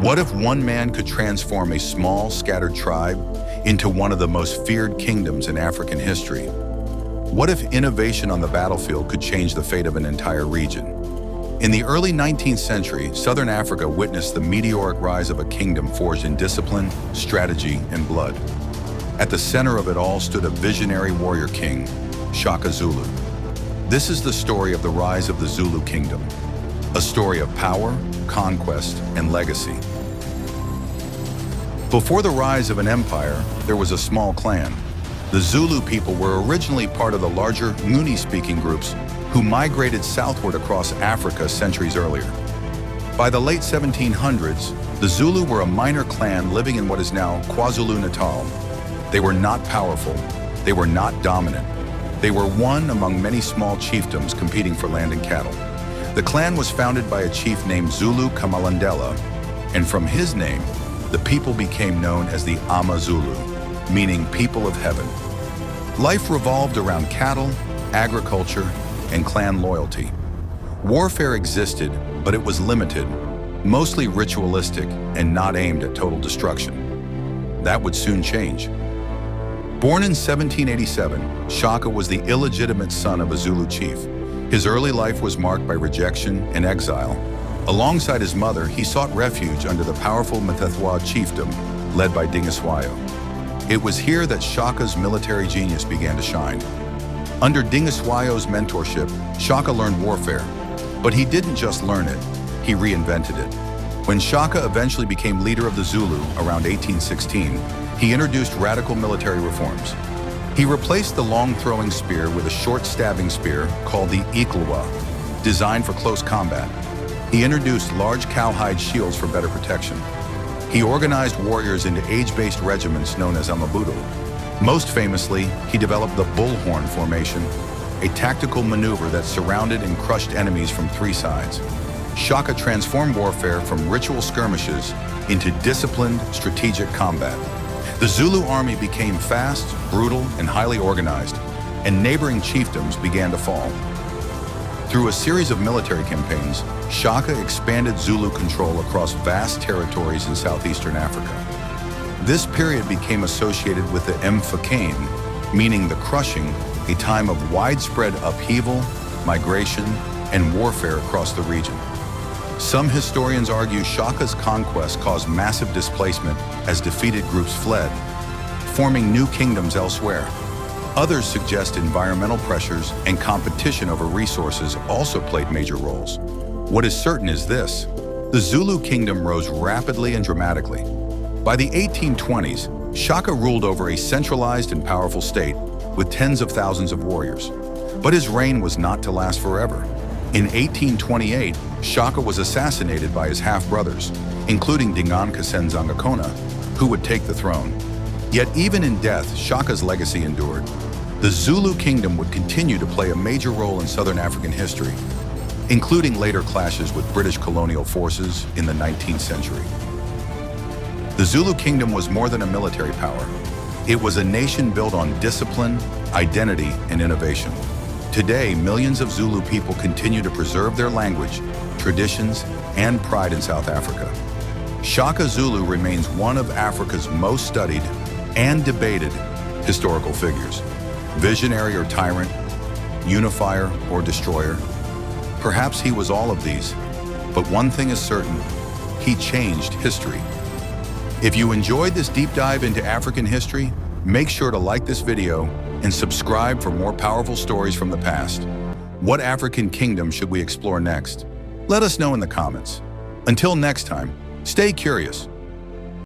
What if one man could transform a small, scattered tribe into one of the most feared kingdoms in African history? What if innovation on the battlefield could change the fate of an entire region? In the early 19th century, Southern Africa witnessed the meteoric rise of a kingdom forged in discipline, strategy, and blood. At the center of it all stood a visionary warrior king, Shaka Zulu. This is the story of the rise of the Zulu Kingdom, a story of power, conquest, and legacy. Before the rise of an empire, there was a small clan. The Zulu people were originally part of the larger Nguni-speaking groups who migrated southward across Africa centuries earlier. By the late 1700s, the Zulu were a minor clan living in what is now KwaZulu-Natal. They were not powerful. They were not dominant. They were one among many small chiefdoms competing for land and cattle. The clan was founded by a chief named Zulu Kamalandela, and from his name, the people became known as the Amazulu, meaning people of heaven. Life revolved around cattle, agriculture, and clan loyalty. Warfare existed, but it was limited, mostly ritualistic and not aimed at total destruction. That would soon change. Born in 1787, Shaka was the illegitimate son of a Zulu chief. His early life was marked by rejection and exile. Alongside his mother, he sought refuge under the powerful Mfecane chiefdom led by Dingiswayo. It was here that Shaka's military genius began to shine. Under Dingiswayo's mentorship, Shaka learned warfare, but he didn't just learn it, he reinvented it. When Shaka eventually became leader of the Zulu around 1816, he introduced radical military reforms. He replaced the long-throwing spear with a short stabbing spear called the Iklwa, designed for close combat. He introduced large cowhide shields for better protection. He organized warriors into age-based regiments known as Amabudo. Most famously, he developed the bullhorn formation, a tactical maneuver that surrounded and crushed enemies from three sides. Shaka transformed warfare from ritual skirmishes into disciplined, strategic combat. The Zulu army became fast, brutal, and highly organized, and neighboring chiefdoms began to fall. Through a series of military campaigns, Shaka expanded Zulu control across vast territories in southeastern Africa. This period became associated with the Mfecane, meaning the crushing, a time of widespread upheaval, migration, and warfare across the region. Some historians argue Shaka's conquest caused massive displacement as defeated groups fled, forming new kingdoms elsewhere. Others suggest environmental pressures and competition over resources also played major roles. What is certain is this: the Zulu Kingdom rose rapidly and dramatically. By the 1820s, Shaka ruled over a centralized and powerful state with tens of thousands of warriors. But his reign was not to last forever. In 1828, Shaka was assassinated by his half-brothers, including Dinganka Senzangakona, who would take the throne. Yet even in death, Shaka's legacy endured. The Zulu Kingdom would continue to play a major role in Southern African history, including later clashes with British colonial forces in the 19th century. The Zulu Kingdom was more than a military power. It was a nation built on discipline, identity, and innovation. Today, millions of Zulu people continue to preserve their language, traditions, and pride in South Africa. Shaka Zulu remains one of Africa's most studied and debated historical figures. Visionary or tyrant, unifier or destroyer. Perhaps he was all of these, but one thing is certain: he changed history. If you enjoyed this deep dive into African history, make sure to like this video and subscribe for more powerful stories from the past. What African kingdom should we explore next? Let us know in the comments. Until next time, stay curious.